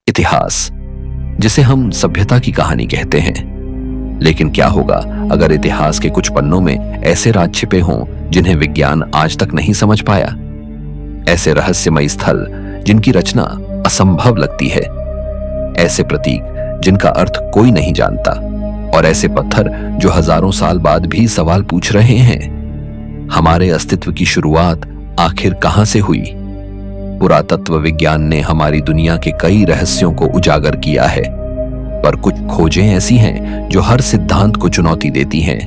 इतिहास, जिसे हम सभ्यता की कहानी कहते हैं। लेकिन क्या होगा अगर इतिहास के कुछ पन्नों में ऐसे राज छिपे हों जिन्हें विज्ञान आज तक नहीं समझ पाया? ऐसे रहस्यमयी स्थल जिनकी रचना असंभव लगती है, ऐसे प्रतीक जिनका अर्थ कोई नहीं जानता, और ऐसे पत्थर जो हजारों साल बाद भी सवाल पूछ रहे हैं। हमारे अस्तित्व की शुरुआत आखिर कहां से हुई? पुरातत्व विज्ञान ने हमारी दुनिया के कई रहस्यों को उजागर किया है, पर कुछ खोजें ऐसी हैं जो हर सिद्धांत को चुनौती देती हैं।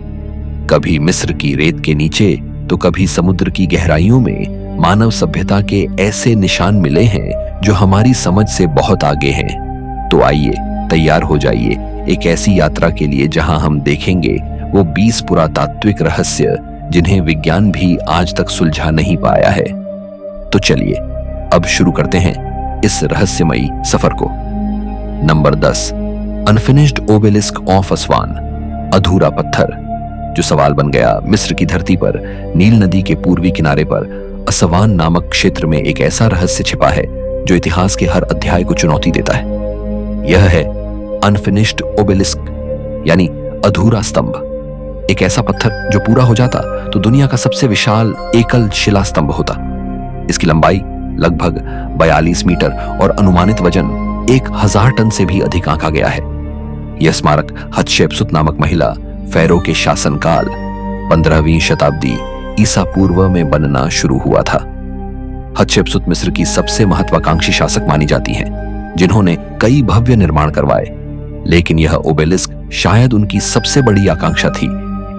कभी मिस्र की रेत के नीचे तो कभी समुद्र की गहराइयों में मानव सभ्यता के ऐसे निशान मिले हैं जो हमारी समझ से बहुत आगे हैं। तो आइए तैयार हो जाइए एक ऐसी यात्रा के लिए जहां हम देखेंगे वो 20 पुरातात्विक रहस्य जिन्हें विज्ञान भी आज तक सुलझा नहीं पाया है। तो चलिए अब शुरू करते हैं इस रहस्यमयी सफर को। Number 10, unfinished obelisk of Aswan, अधूरा पत्थर। जो सवाल बन गया, मिस्र की धरती पर नील नदी के पूर्वी किनारे पर अस्वान नामक क्षेत्र में एक ऐसा रहस्य छिपा है जो इतिहास के हर अध्याय को चुनौती देता है। यह है अनफिनिश्ड ओबेलिस्क, यानी अधूरा स्तंभ। एक ऐसा पत्थर जो पूरा हो जाता तो दुनिया का सबसे विशाल एकल शिला स्तंभ होता। इसकी लंबाई लगभग 42 मीटर और अनुमानित वजन 1000 टन से भी अधिक आंका गया है। यह स्मारक हतशेपसुत नामक महिला फैरो के शासनकाल 15वीं शताब्दी ईसा पूर्व में बनना शुरू हुआ था। हतशेपसुत मिस्र की सबसे महत्वाकांक्षी शासक मानी जाती हैं, जिन्होंने कई भव्य निर्माण करवाए। लेकिन यह ओबेलिस्क शायद उनकी सबसे बड़ी आकांक्षा थी,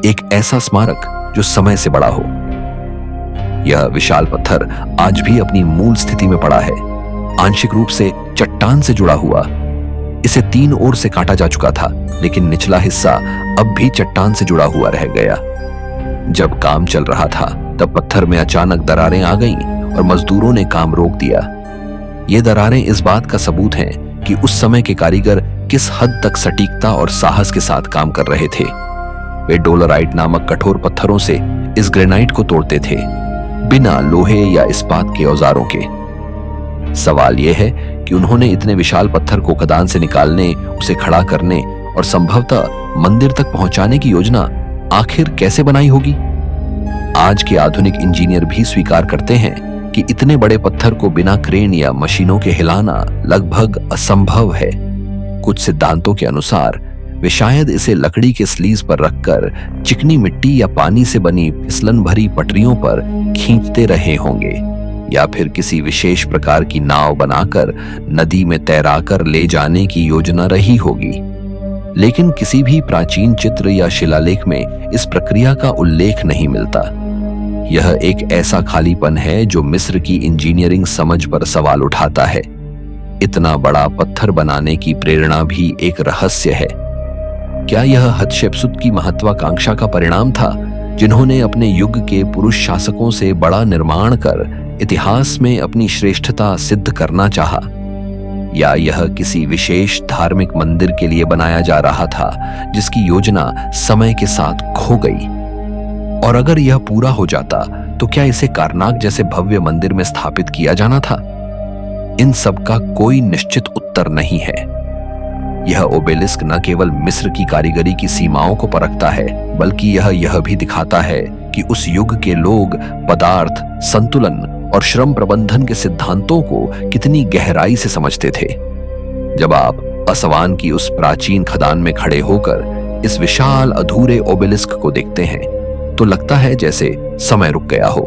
एक ऐसा स्मारक जो समय से बड़ा हो। यह विशाल पत्थर आज भी अपनी मूल स्थिति में पड़ा है, आंशिक रूप से चट्टान से जुड़ा हुआ। इसे 3 ओर से काटा जा चुका था, लेकिन निचला हिस्सा अब भी चट्टान से जुड़ा हुआ रह गया। जब काम चल रहा था तब पत्थर में अचानक दरारें आ गईं और मजदूरों ने काम रोक दिया। ये दरारें इस बात का सबूत हैं कि उस समय के कारीगर किस हद तक सटीकता और साहस के साथ काम कर रहे थे। वे डोलराइट नामक कठोर पत्थरों से इस ग्रेनाइट को तोड़ते थे, बिना लोहे या इस्पात के औजारों के। सवाल यह है कि उन्होंने इतने विशाल पत्थर को खदान से निकालने, उसे खड़ा करने और संभवतः मंदिर तक पहुंचाने की योजना आखिर कैसे बनाई होगी? आज के आधुनिक इंजीनियर भी स्वीकार करते हैं कि इतने बड़े पत्थर को बिना क्रेन या मशीनों के हिलाना लगभग असंभव है। कुछ सिद्धांतों के अनुसार वे शायद इसे लकड़ी के स्लीज पर रखकर चिकनी मिट्टी या पानी से बनी फिसलन भरी पटरियों पर खींचते रहे होंगे, या फिर किसी विशेष प्रकार की नाव बनाकर नदी में तैराकर ले जाने की योजना रही होगी। लेकिन किसी भी प्राचीन चित्र या शिलालेख में इस प्रक्रिया का उल्लेख नहीं मिलता। यह एक ऐसा खालीपन है जो मिस्र की इंजीनियरिंग समझ पर सवाल उठाता है। इतना बड़ा पत्थर बनाने की प्रेरणा भी एक रहस्य है। क्या यह हतशेपसुत की महत्वाकांक्षा का परिणाम था, जिन्होंने अपने युग के पुरुष शासकों से बड़ा निर्माण कर इतिहास में अपनी श्रेष्ठता सिद्ध करना चाहा? या यह किसी विशेष धार्मिक मंदिर के लिए बनाया जा रहा था जिसकी योजना समय के साथ खो गई? और अगर यह पूरा हो जाता तो क्या इसे कारनाक जैसे भव्य मंदिर में स्थापित किया जाना था? इन सब का कोई निश्चित उत्तर नहीं है। यह ओबेलिस्क न केवल मिस्र की कारीगरी की सीमाओं को परखता है, बल्कि यह भी दिखाता है कि उस युग के लोग पदार्थ, संतुलन और श्रम प्रबंधन के सिद्धांतों को कितनी गहराई से समझते थे। जब आप अस्वान की उस प्राचीन खदान में खड़े होकर इस विशाल अधूरे ओबेलिस्क को देखते हैं तो लगता है जैसे समय रुक गया हो।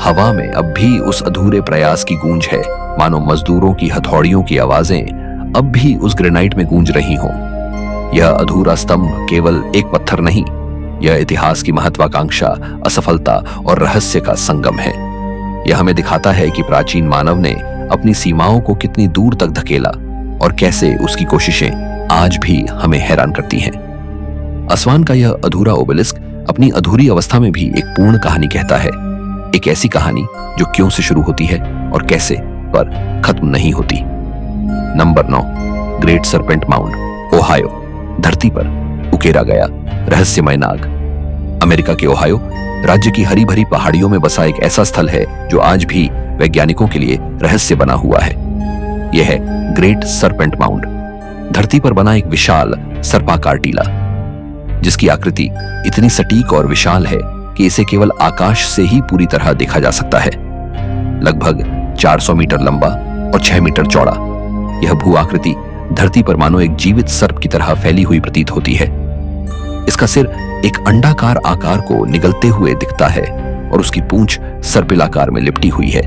हवा में अब भी उस अधूरे प्रयास की गूंज है, मानो मजदूरों की हथौड़ियों की आवाजें अब भी उस ग्रेनाइट में गूंज रही हों। यह अधूरा स्तंभ केवल एक पत्थर नहीं, यह इतिहास की महत्वाकांक्षा, असफलता और रहस्य का संगम है। यह हमें दिखाता है कि प्राचीन मानव ने अपनी सीमाओं को कितनी दूर तक धकेला और कैसे उसकी कोशिशें आज भी हमें हैरान करती हैं। अस्वान का यह अधूरा ओबेलिस्क अपनी अधूरी अवस्था में भी एक पूर्ण कहानी कहता है, एक ऐसी कहानी जो क्यों से शुरू होती है और कैसे पर खत्म नहीं होती। Number 9, great serpent mound, Ohio. धरती पर उकेरा गया रहस्यमय नाग। अमेरिका के ओहायो राज्य की हरी भरी पहाड़ियों में बसा एक ऐसा स्थल है जो आज भी वैज्ञानिकों के लिए रहस्य बना हुआ है। यह है ग्रेट सरपेंट माउंड, धरती पर बना एक विशाल सर्पाकार टीला, जिसकी आकृति इतनी सटीक और विशाल है कि इसे केवल आकाश से ही पूरी तरह देखा जा सकता है। लगभग 400 मीटर लंबा और 6 मीटर चौड़ा, यह भू आकृति धरती पर मानो एक जीवित सर्प की तरह फैली हुई प्रतीत होती है। इसका सिर एक अंडाकार आकार को निगलते हुए दिखता है और उसकी पूंछ सर्पिलाकार में लिपटी हुई है।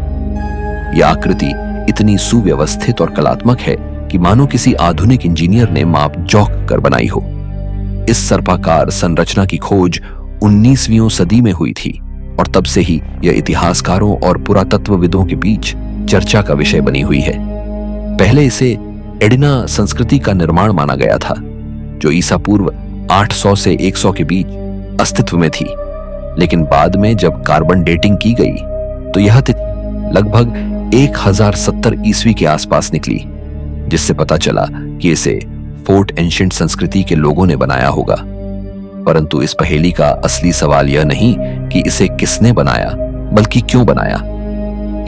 यह आकृति इतनी सुव्यवस्थित और कलात्मक है कि मानो किसी आधुनिक इंजीनियर ने माप जोख कर बनाई हो। इस सर्पाकार संरचना की खोज 19वीं सदी में हुई थी और तब से ही यह इतिहासकारों और पुरातत्वविदों के बीच चर्चा का विषय बनी हुई है। पहले इसे एडिना संस्कृति का निर्माण माना गया था, जो ईसा पूर्व 800 से 100 के बीच अस्तित्व में थी, लेकिन बाद में जब कार्बन डेटिंग की गई तो यह तिथि लगभग 1070 ईस्वी के आसपास निकली, जिससे पता चला कि इसे फोर्ट एंशिएंट संस्कृति के लोगों ने बनाया होगा। परंतु इस पहेली का असली सवाल यह नहीं कि इसे किसने बनाया, बल्कि क्यों बनाया।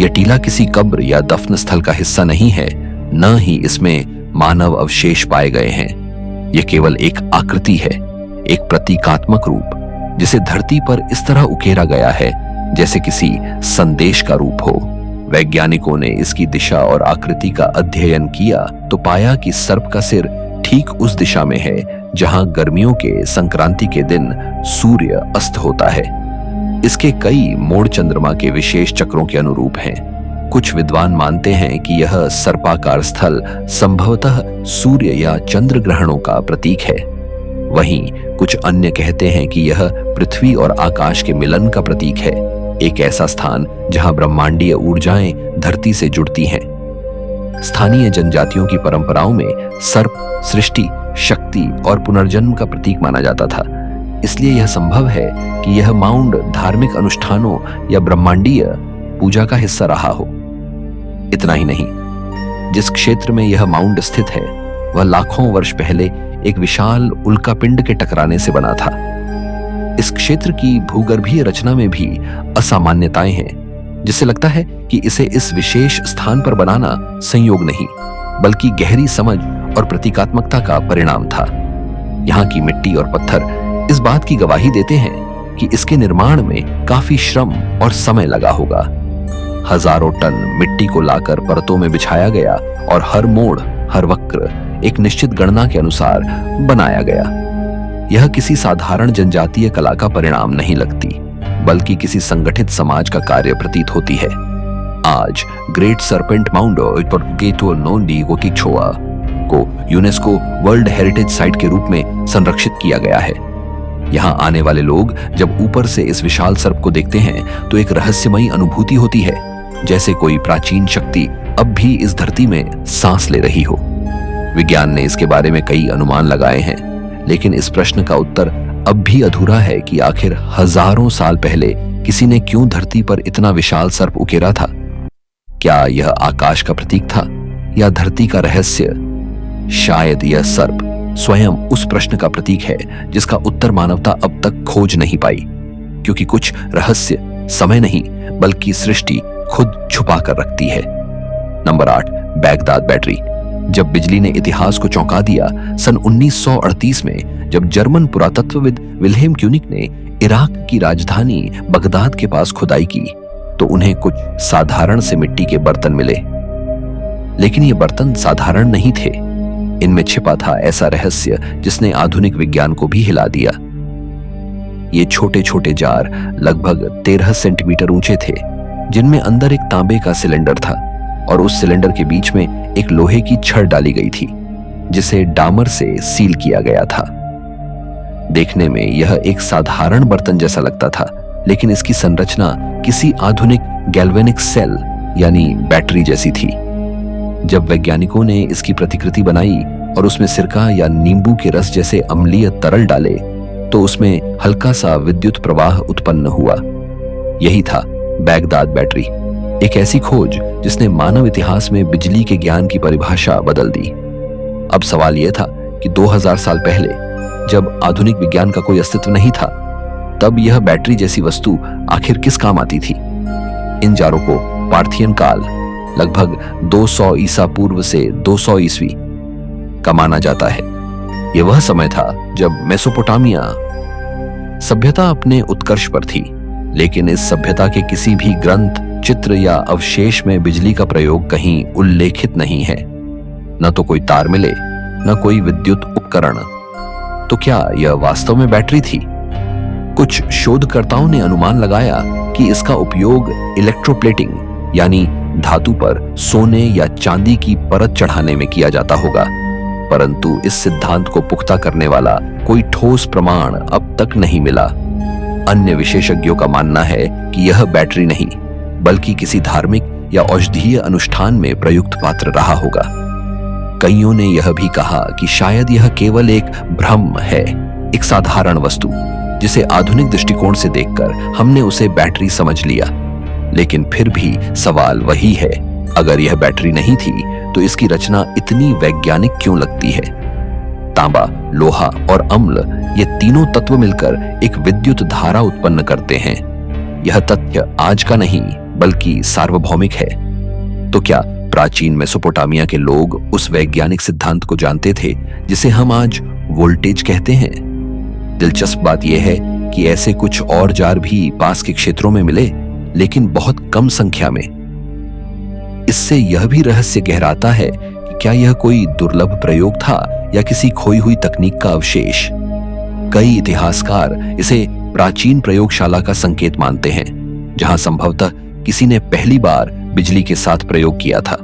यह टीला किसी कब्र या दफन स्थल का हिस्सा नहीं है, न ही इसमें मानव अवशेष पाए गए हैं। यह केवल एक आकृति है, एक प्रतीकात्मक रूप, जिसे धरती पर इस तरह उकेरा गया है जैसे किसी संदेश का रूप हो। वैज्ञानिकों ने इसकी दिशा और आकृति का अध्ययन किया तो पाया कि सर्प का सिर ठीक उस दिशा में है जहां गर्मियों के संक्रांति के दिन सूर्य अस्त होता है। इसके कई मोड़ चंद्रमा के विशेष चक्रों के अनुरूप हैं। कुछ विद्वान मानते हैं कि यह सर्पाकार स्थल संभवतः सूर्य या चंद्र ग्रहणों का प्रतीक है। वहीं कुछ अन्य कहते हैं कि यह पृथ्वी और आकाश के मिलन का प्रतीक है, एक ऐसा स्थान जहां ब्रह्मांडीय ऊर्जाएं धरती से जुड़ती हैं। स्थानीय जनजातियों की परंपराओं में सर्प सृष्टि, शक्ति और पुनर्जन्म का प्रतीक माना जाता था। इसलिए यह संभव है कि यह माउंड धार्मिक अनुष्ठानों या ब्रह्मांडीय पूजा का हिस्सा रहा हो। इतना ही नहीं, जिस क्षेत्र में यह माउंड स्थित है वह लाखों वर्ष पहले एक विशाल उल्कापिंड के टकराने से बना था। इस क्षेत्र की भूगर्भीय रचना में भी असामान्यताएं हैं, जिससे लगता है कि इसे इस विशेष स्थान पर बनाना संयोग नहीं, बल्कि गहरी समझ और प्रतीकात्मकता का परिणाम था। यहाँ की मिट्टी और पत्थर इस बात की गवाही देते हैं कि इसके निर्माण में काफी श्रम और समय लगा होगा। हजारों टन मिट्टी को लाकर परतों में बिछाया गया और हर मोड़, हर वक्र एक निश्चित गणना के अनुसार बनाया गया। यह किसी साधारण जनजातीय कला का परिणाम नहीं लगती, बल्कि किसी संगठित समाज का कार्य प्रतीत होती है। आज ग्रेट सरपेंट माउंड को यूनेस्को वर्ल्ड हेरिटेज साइट के रूप में संरक्षित किया गया है। यहाँ आने वाले लोग जब ऊपर से इस विशाल सर्प को देखते हैं तो एक रहस्यमयी अनुभूति होती है, जैसे कोई प्राचीन शक्ति अब भी इस धरती में सांस ले रही हो। विज्ञान ने इसके बारे में कई अनुमान लगाए हैं, लेकिन इस प्रश्न का उत्तर अब भी अधूरा है कि आखिर हजारों साल पहले किसी ने क्यों धरती पर इतना विशाल सर्प उकेरा था। क्या यह आकाश का प्रतीक था या धरती का रहस्य? शायद यह सर्प स्वयं उस प्रश्न का प्रतीक है जिसका उत्तर मानवता अब तक खोज नहीं पाई, क्योंकि कुछ रहस्य समय नहीं बल्कि सृष्टि खुद छुपा कर रखती है। Number 8, Baghdad battery. जब बिजली ने इतिहास को चौंका दिया सन 1938 में, जब जर्मन पुरातत्वविद विल्हेम क्यूनिक ने इराक की राजधानी बगदाद के पास खुदाई की तो उन्हें कुछ साधारण से मिट्टी के बर्तन मिले। लेकिन ये बर्तन साधारण नहीं थे, इनमें छिपा था ऐसा रहस्य जिसने आधुनिक विज्ञान को भी हिला दिया। ये छोटे छोटे जार लगभग 13 सेंटीमीटर ऊंचे थे, जिनमें अंदर एक तांबे का सिलेंडर था और उस सिलेंडर के बीच में एक लोहे की छड़ डाली गई थी, जिसे डामर से सील किया गया था। देखने में यह एक साधारण बर्तन जैसा लगता था, लेकिन इसकी संरचना किसी आधुनिक गैल्वेनिक सेल यानी बैटरी जैसी थी। जब वैज्ञानिकों ने इसकी प्रतिकृति बनाई और उसमें सिरका या नींबू के रस जैसे अम्लीय तरल डाले तो उसमें हल्का सा विद्युत प्रवाह उत्पन्न हुआ। यही था बैगदाद बैटरी, एक ऐसी खोज जिसने मानव इतिहास में बिजली के ज्ञान की परिभाषा बदल दी। अब सवाल यह था कि 2000 साल पहले, जब आधुनिक विज्ञान का कोई अस्तित्व नहीं था, तब यह बैटरी जैसी वस्तु आखिर किस काम आती थी? इन जारों को पार्थियन काल लगभग 200 ईसा पूर्व से 200 ईस्वी का माना जाता है। यह वह समय था जब मेसोपोटामिया सभ्यता अपने उत्कर्ष पर थी, लेकिन इस सभ्यता के किसी भी ग्रंथ, चित्र या अवशेष में बिजली का प्रयोग कहीं उल्लेखित नहीं है। न तो कोई तार मिले, न कोई विद्युत उपकरण। तो क्या यह वास्तव में बैटरी थी? कुछ शोधकर्ताओं ने अनुमान लगाया कि इसका उपयोग इलेक्ट्रोप्लेटिंग यानी धातु पर सोने या चांदी की परत चढ़ाने में किया जाता होगा, परंतु इस सिद्धांत को पुख्ता करने वाला कोई ठोस प्रमाण अब तक नहीं मिला। अन्य विशेषज्ञों का मानना है कि यह बैटरी नहीं, बल्कि किसी धार्मिक या औषधीय अनुष्ठान में प्रयुक्त पात्र रहा होगा। कईयों ने यह भी कहा कि शायद यह केवल एक भ्रम है, एक साधारण वस्तु जिसे आधुनिक दृष्टिकोण से देखकर हमने उसे बैटरी समझ लिया। लेकिन फिर भी सवाल वही है, अगर यह बैटरी नहीं थी तो इसकी रचना इतनी वैज्ञानिक क्यों लगती है? तांबा, लोहा और अम्ल, ये तीनों तत्व मिलकर एक विद्युत धारा उत्पन्न करते हैं। यह तथ्य आज का नहीं बल्कि सार्वभौमिक है। तो क्या प्राचीन मेसोपोटामिया के लोग उस वैज्ञानिक सिद्धांत को जानते थे जिसे हम आज वोल्टेज कहते हैं? दिलचस्प बात यह है कि ऐसे कुछ और जार भी पास के क्षेत्रों में मिले, लेकिन बहुत कम संख्या में। इससे यह भी रहस्य गहराता है कि क्या यह कोई दुर्लभ प्रयोग था या किसी खोई हुई तकनीक का अवशेष। कई इतिहासकार इसे प्राचीन प्रयोगशाला का संकेत मानते हैं, जहां संभवतः किसी ने पहली बार बिजली के साथ प्रयोग किया था।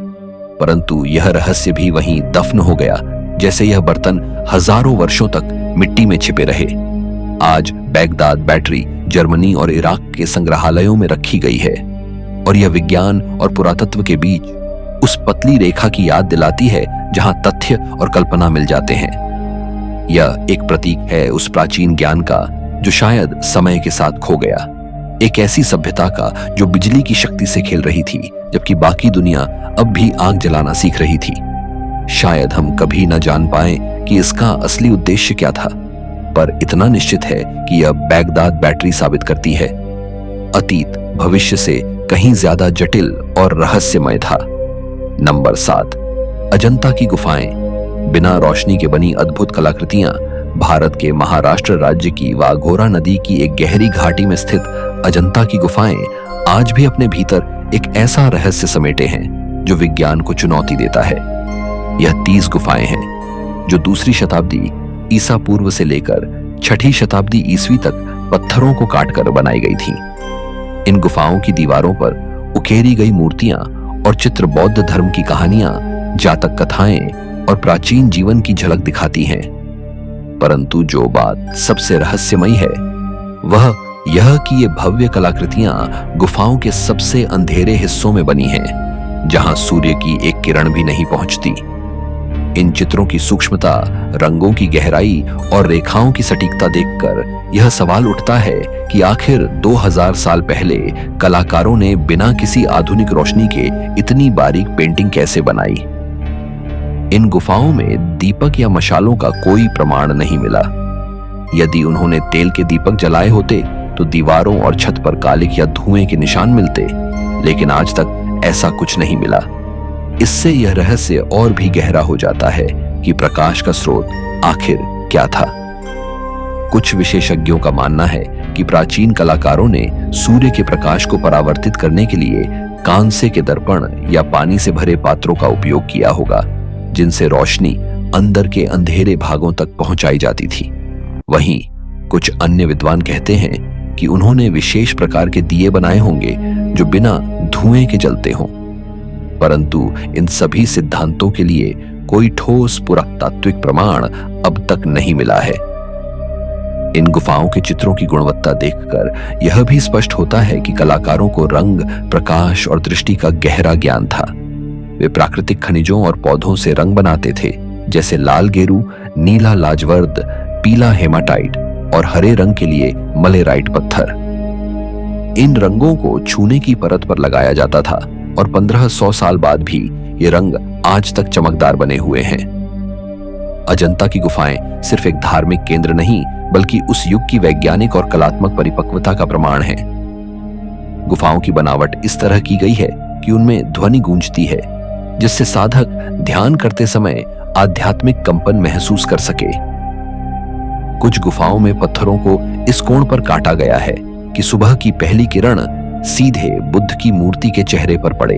परंतु यह रहस्य भी वहीं दफन हो गया, जैसे यह बर्तन हजारों वर्षों तक मिट्टी में छिपे रहे। आज बैगदाद बैटरी जर्मनी और इराक के संग्रहालयों में रखी गई है, और यह विज्ञान और पुरातत्व के बीच उस पतली रेखा की याद दिलाती है जहां तथ्य और कल्पना मिल जाते हैं। यह एक प्रतीक है उस प्राचीन ज्ञान का जो शायद समय के साथ खो गया, एक ऐसी सभ्यता का जो बिजली की शक्ति से खेल रही थी, जबकि बाकी दुनिया अब भी आग जलाना सीख रही थी। शायद हम कभी न जान पाए कि इसका असली उद्देश्य क्या था, पर इतना निश्चित है कि यह बैगदाद बैटरी साबित करती है अतीत भविष्य से कहीं ज्यादा जटिल और रहस्यमय था। नंबर 7, अजंता की गुफाएं। बिना रोशनी के बनी अद्भुत कलाकृतियां भारत के महाराष्ट्र राज्य की वाघोरा नदी की एक गहरी घाटी में स्थित अजंता की गुफाएं आज भी अपने भीतर एक ऐसा रहस्य समेटे हैं जो विज्ञान को चुनौती देता है। यह 30 गुफाएं हैं जो दूसरी शताब्दी ईसा पूर्व से लेकर 6ठी शताब्दी ईस्वी तक पत्थरों को काटकर बनाई गई थी। इन गुफाओं की दीवारों पर उकेरी गई मूर्तियां और चित्र बौद्ध धर्म की कहानियां, जातक कथाएं और प्राचीन जीवन की झलक दिखाती हैं। परंतु जो बात सबसे रहस्यमयी है वह यह कि ये भव्य कलाकृतियां गुफाओं के सबसे अंधेरे हिस्सों में बनी हैं, जहां सूर्य की एक किरण भी नहीं पहुंचती। इन चित्रों की सूक्ष्मता, रंगों की गहराई और रेखाओं की सटीकता देखकर यह सवाल उठता है कि आखिर 2000 साल पहले कलाकारों ने बिना किसी आधुनिक रोशनी के इतनी बारीक पेंटिंग कैसे बनाई। इन गुफाओं में दीपक या मशालों का कोई प्रमाण नहीं मिला। यदि उन्होंने तेल के दीपक जलाए होते तो दीवारों और छत पर कालिक या धुएं के निशान मिलते, लेकिन आज तक ऐसा कुछ नहीं मिला। इससे यह रहस्य और भी गहरा हो जाता है कि प्रकाश का स्रोत आखिर क्या था। कुछ विशेषज्ञों का मानना है कि प्राचीन कलाकारों ने सूर्य के प्रकाश को परावर्तित करने के लिए कांसे के दर्पण या पानी से भरे पात्रों का उपयोग किया होगा, जिनसे रोशनी अंदर के अंधेरे भागों तक पहुंचाई जाती थी। वहीं कुछ अन्य विद्वान कहते हैं कि उन्होंने विशेष प्रकार के दिए बनाए होंगे जो बिना धुएं के जलते हों। परंतु इन सभी सिद्धांतों के लिए कोई ठोस पुरातात्विक प्रमाण अब तक नहीं मिला है। इन गुफाओं के चित्रों की गुणवत्ता देखकर यह भी स्पष्ट होता है कि कलाकारों को रंग, प्रकाश और दृष्टि का गहरा ज्ञान था। वे प्राकृतिक खनिजों और पौधों से रंग बनाते थे, जैसे लाल गेरू, नीला लाजवर्द, पीला हेमाटाइट और हरे रंग के लिए मलेराइट पत्थर। इन रंगों को छूने की परत पर लगाया जाता था और 1500 साल बाद भी ये रंग आज तक चमकदार बने हुए हैं। अजंता की गुफाएं सिर्फ एक धार्मिक केंद्र नहीं, बल्कि उस युग की वैज्ञानिक और कलात्मक परिपक्वता का प्रमाण है। गुफाओं की बनावट इस तरह की गई है कि उनमें ध्वनि गूंजती है जिससे साधक ध्यान करते समय आध्यात्मिक कंपन महसूस कर सके। कुछ गुफाओं में पत्थरों को इस कोण पर काटा गया है कि सुबह की पहली किरण सीधे बुद्ध की मूर्ति के चेहरे पर पड़े।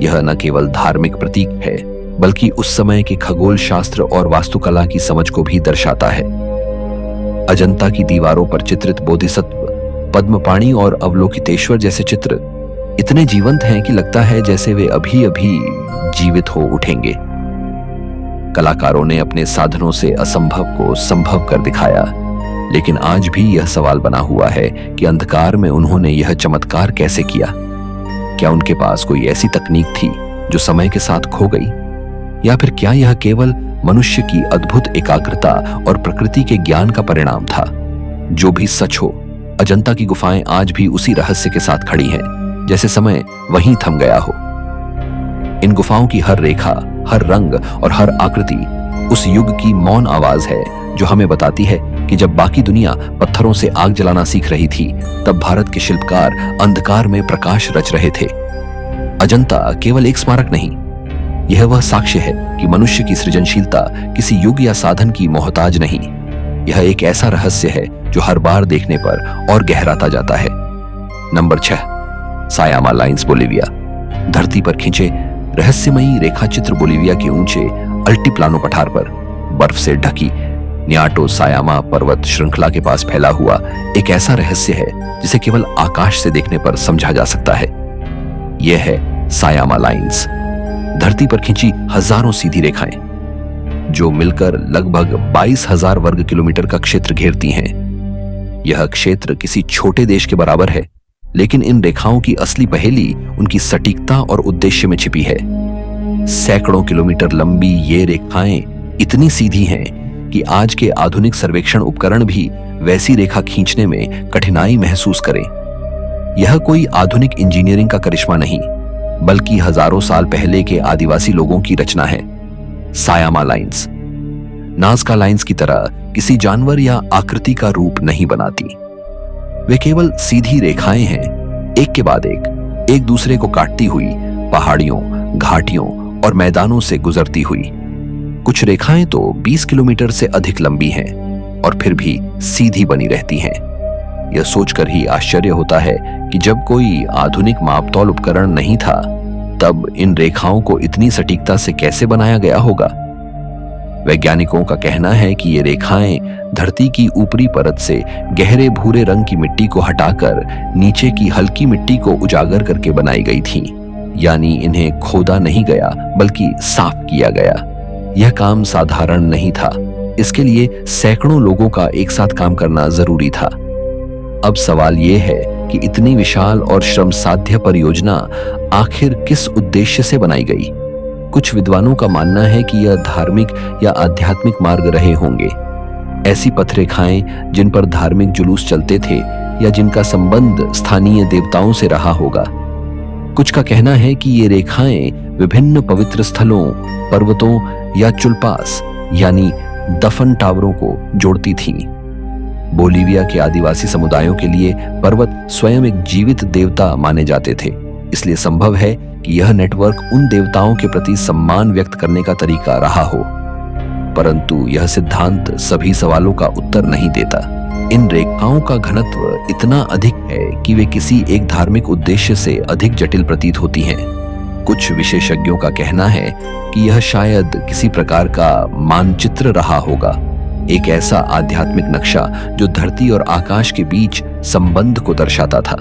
यह न केवल धार्मिक प्रतीक है बल्कि उस समय के खगोल शास्त्र और वास्तुकला की समझ को भी दर्शाता है। अजंता की दीवारों पर चित्रित बोधिसत्व, पद्मपाणि और अवलोकितेश्वर जैसे चित्र इतने जीवंत हैं कि लगता है जैसे वे अभी अभी जीवित हो उठेंगे। कलाकारों ने अपने साधनों से असंभव को संभव कर दिखाया, लेकिन आज भी यह सवाल बना हुआ है कि अंधकार में उन्होंने यह चमत्कार कैसे किया। क्या उनके पास कोई ऐसी तकनीक थी जो समय के साथ खो गई, या फिर क्या यह केवल मनुष्य की अद्भुत एकाग्रता और प्रकृति के ज्ञान का परिणाम था? जो भी सच हो, अजंता की गुफाएं आज भी उसी रहस्य के साथ खड़ी हैं जैसे समय वहीं थम गया हो। इन गुफाओं की हर रेखा, हर रंग और हर आकृति उस युग की मौन आवाज है जो हमें बताती है कि जब बाकी दुनिया पत्थरों से आग जलाना सीख रही थी, तब भारत के शिल्पकार अंधकार में प्रकाश रच रहे थे। अजंता केवल एक स्मारक नहीं, यह वह साक्ष्य है कि मनुष्य की सृजनशीलता किसी युग या साधन की मोहताज नहीं। यह एक ऐसा रहस्य है जो हर बार देखने पर और गहराता जाता है। Number 6, Sajama lines, Bolivia. धरती पर खींचे रहस्यमयी रेखा चित्र बोलिविया के ऊंचे अल्टीप्लानो पठार पर बर्फ से ढकी न्याटो सायामा पर्वत श्रृंखला के पास फैला हुआ एक ऐसा रहस्य है जिसे केवल आकाश से देखने पर समझा जा सकता है। यह है सायामा लाइंस, धरती पर खींची हजारों सीधी रेखाएं जो मिलकर लगभग 22,000 वर्ग किलोमीटर का क्षेत्र घेरती हैं। यह क्षेत्र किसी छोटे देश के बराबर है, लेकिन इन रेखाओं की असली पहेली उनकी सटीकता और उद्देश्य में छिपी है। सैकड़ों किलोमीटर लंबी ये रेखाएं इतनी सीधी हैं कि आज के आधुनिक सर्वेक्षण उपकरण भी वैसी रेखा खींचने में कठिनाई महसूस करें। यह कोई आधुनिक इंजीनियरिंग का करिश्मा नहीं, बल्कि हजारों साल पहले के आदिवासी लोगों की रचना है। सायामा लाइंस नाज़का लाइंस की तरह किसी जानवर या आकृति का रूप नहीं बनाती। वे केवल सीधी रेखाएं हैं, एक के बाद एक दूसरे को काटती हुई, पहाड़ियों, घाटियों और मैदानों से गुजरती हुई। कुछ रेखाएं तो 20 किलोमीटर से अधिक लंबी हैं और फिर भी सीधी बनी रहती हैं। यह सोचकर ही आश्चर्य होता है कि जब कोई आधुनिक मापतौल उपकरण नहीं था, तब इन रेखाओं को इतनी सटीकता से कैसे बनाया गया होगा। वैज्ञानिकों का कहना है कि ये रेखाएं धरती की ऊपरी परत से गहरे भूरे रंग की मिट्टी को हटाकर नीचे की हल्की मिट्टी को उजागर करके बनाई गई थीं। यानी इन्हें खोदा नहीं गया बल्कि साफ किया गया। यह काम साधारण नहीं था, इसके लिए सैकड़ों लोगों का एक साथ काम करना जरूरी था। अब सवाल यह है कि इतनी विशाल और श्रमसाध्य परियोजना आखिर किस उद्देश्य से बनाई गई। कुछ विद्वानों का मानना है कि यह धार्मिक या आध्यात्मिक मार्ग रहे होंगे। ऐसी पथरेखाएं जिन पर धार्मिक जुलूस चलते थे या जिनका संबंध स्थानीय देवताओं से रहा होगा। कुछ का कहना है कि ये रेखाएं विभिन्न पवित्र स्थलों, पर्वतों या चुल्पास यानी दफन टावरों को जोड़ती थीं। बोलिविया के आदिवासी समुदायों के लिए पर्वत स्वयं एक जीवित देवता माने जाते थे, इसलिए संभव है कि यह नेटवर्क उन देवताओं के प्रति सम्मान व्यक्त करने का तरीका रहा हो। परंतु यह सिद्धांत सभी सवालों का उत्तर नहीं देता। इन रेखाओं का घनत्व इतना अधिक है कि वे किसी एक धार्मिक उद्देश्य से अधिक जटिल प्रतीत होती हैं। कुछ विशेषज्ञों का कहना है कि यह शायद किसी प्रकार का मानचित्र रहा होगा, एक ऐसा आध्यात्मिक नक्शा जो धरती और आकाश के बीच संबंध को दर्शाता था।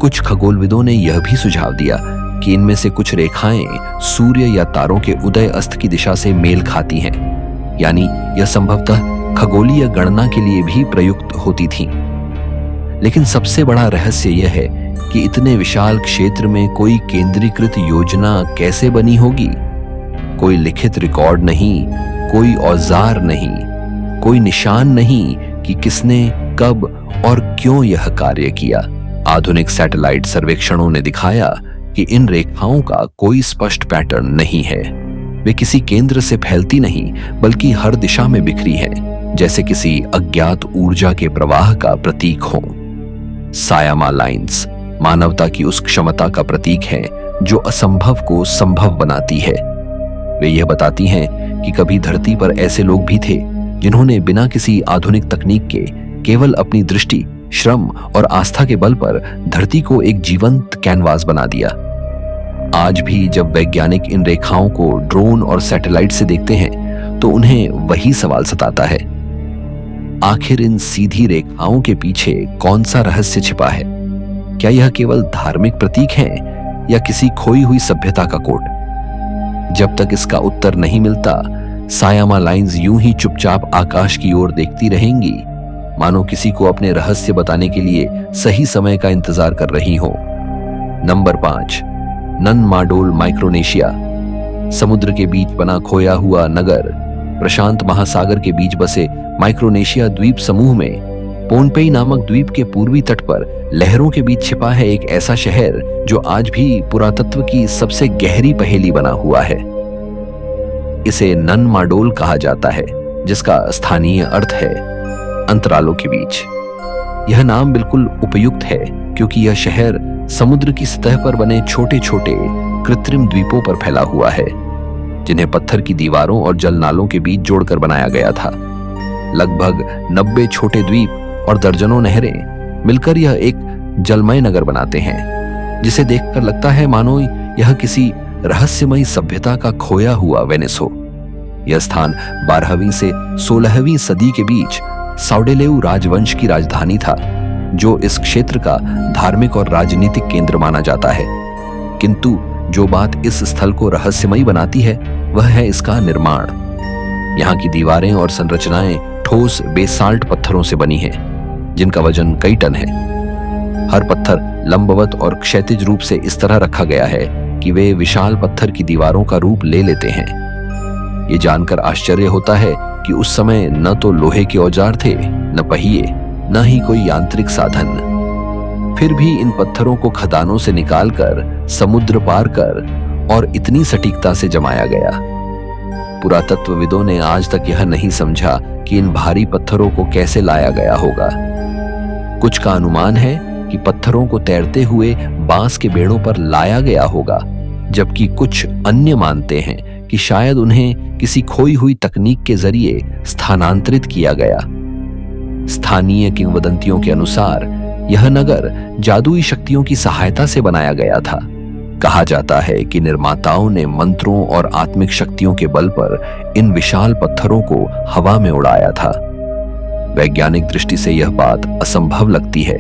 कुछ खगोलविदों ने यह भी सुझाव दिया कि इनमें से कुछ रेखाएं सूर्य या तारों के उदय अस्त की दिशा से मेल खाती हैं, यानी यह संभवतः खगोलीय गणना के लिए भी प्रयुक्त होती थीं। लेकिन सबसे बड़ा रहस्य यह है कि इतने विशाल क्षेत्र में कोई केंद्रीकृत योजना कैसे बनी होगी। कोई लिखित रिकॉर्ड नहीं, कोई औजार नहीं, कोई निशान नहीं कि किसने, कब और क्यों यह कार्य किया। आधुनिक सैटेलाइट सर्वेक्षणों ने दिखाया कि इन रेखाओं का कोई स्पष्ट पैटर्न नहीं है। वे किसी केंद्र से फैलती नहीं, बल्कि हर दिशा में बिखरी हैं, जैसे किसी अज्ञात ऊर्जा के प्रवाह का प्रतीक हो। सायामा लाइंस मानवता की उस क्षमता का प्रतीक है जो असंभव को संभव बनाती है। वे यह बताती हैं कि कभी धरती पर ऐसे लोग भी थे जिन्होंने बिना किसी आधुनिक तकनीक के केवल अपनी दृष्टि, श्रम और आस्था के बल पर धरती को एक जीवंत कैनवास बना दिया। आज भी जब वैज्ञानिक इन रेखाओं को ड्रोन और सैटेलाइट से देखते हैं तो उन्हें वही सवाल सताता है, आखिर इन सीधी रेखाओं के पीछे कौन सा रहस्य छिपा है? क्या यह केवल धार्मिक प्रतीक है या किसी खोई हुई सभ्यता का कोड? जब तक इसका उत्तर नहीं मिलता, सायामा लाइंस यूं ही चुपचाप आकाश की ओर देखती रहेंगी, मानो किसी को अपने रहस्य बताने के लिए सही समय का इंतजार कर रही हो। Number 5, Nan Madol, Micronesia. समुद्र के बीच बना खोया हुआ नगर, प्रशांत महासागर के बीच बसे माइक्रोनेशिया द्वीप समूह में पोनपेई नामक द्वीप के पूर्वी तट पर लहरों के बीच छिपा है एक ऐसा शहर जो आज भी पुरातत्व की सबसे गहरी पहेली बना हुआ है। इसे नन माडोल कहा जाता है, जिसका स्थानीय अर्थ है अंतरालों के बीच। यह नाम बिल्कुल उपयुक्त है क्योंकि यह शहर समुद्र की सतह पर बने छोटे छोटे कृत्रिम द्वीपों पर फैला हुआ है, जिन्हें पत्थर की दीवारों और जल नालों के बीच जोड़कर बनाया गया था। लगभग 90 छोटे द्वीप और दर्जनों नहरें मिलकर यह एक जलमय नगर बनाते हैं, जिसे देखकर लगता है मानो यह किसी रहस्यमयी सभ्यता का खोया हुआ वेनिस हो। यह स्थान 12वीं से 16वीं सदी के बीच सौडेलेउ राजवंश की राजधानी था, जो इस क्षेत्र का धार्मिक और राजनीतिक केंद्र माना जाता है। किंतु जो बात इस स्थल को रहस्यमयी बनाती है वह है इसका निर्माण। यहाँ की दीवारें और संरचनाएं ठोस बेसाल्ट पत्थरों से बनी हैं, जिनका वजन कई टन है। हर पत्थर लंबवत और क्षैतिज रूप से इस तरह रखा गया है कि वे विशाल पत्थर की दीवारों का रूप ले लेते हैं। ये जानकर आश्चर्य होता है कि उस समय न तो लोहे के औजार थे, न पहिए, न ही कोई यांत्रिक साधन। फिर भी इन पत्थरों को खदानों से निकालकर समुद्र पार कर और इतनी सटीकता से जमाया गया। पुरातत्वविदों ने आज तक यह नहीं समझा कि इन भारी पत्थरों को कैसे लाया गया होगा। कुछ का अनुमान है कि पत्थरों को तैरते हुए बांस के बेड़ों पर लाया गया होगा, जबकि कुछ अन्य मानते हैं कि शायद उन्हें किसी खोई हुई तकनीक के जरिए स्थानांतरित किया गया। स्थानीय किंवदंतियों के अनुसार यह नगर जादुई शक्तियों की सहायता से बनाया गया था। कहा जाता है कि निर्माताओं ने मंत्रों और आत्मिक शक्तियों के बल पर इन विशाल पत्थरों को हवा में उड़ाया था। वैज्ञानिक दृष्टि से यह बात असंभव लगती है,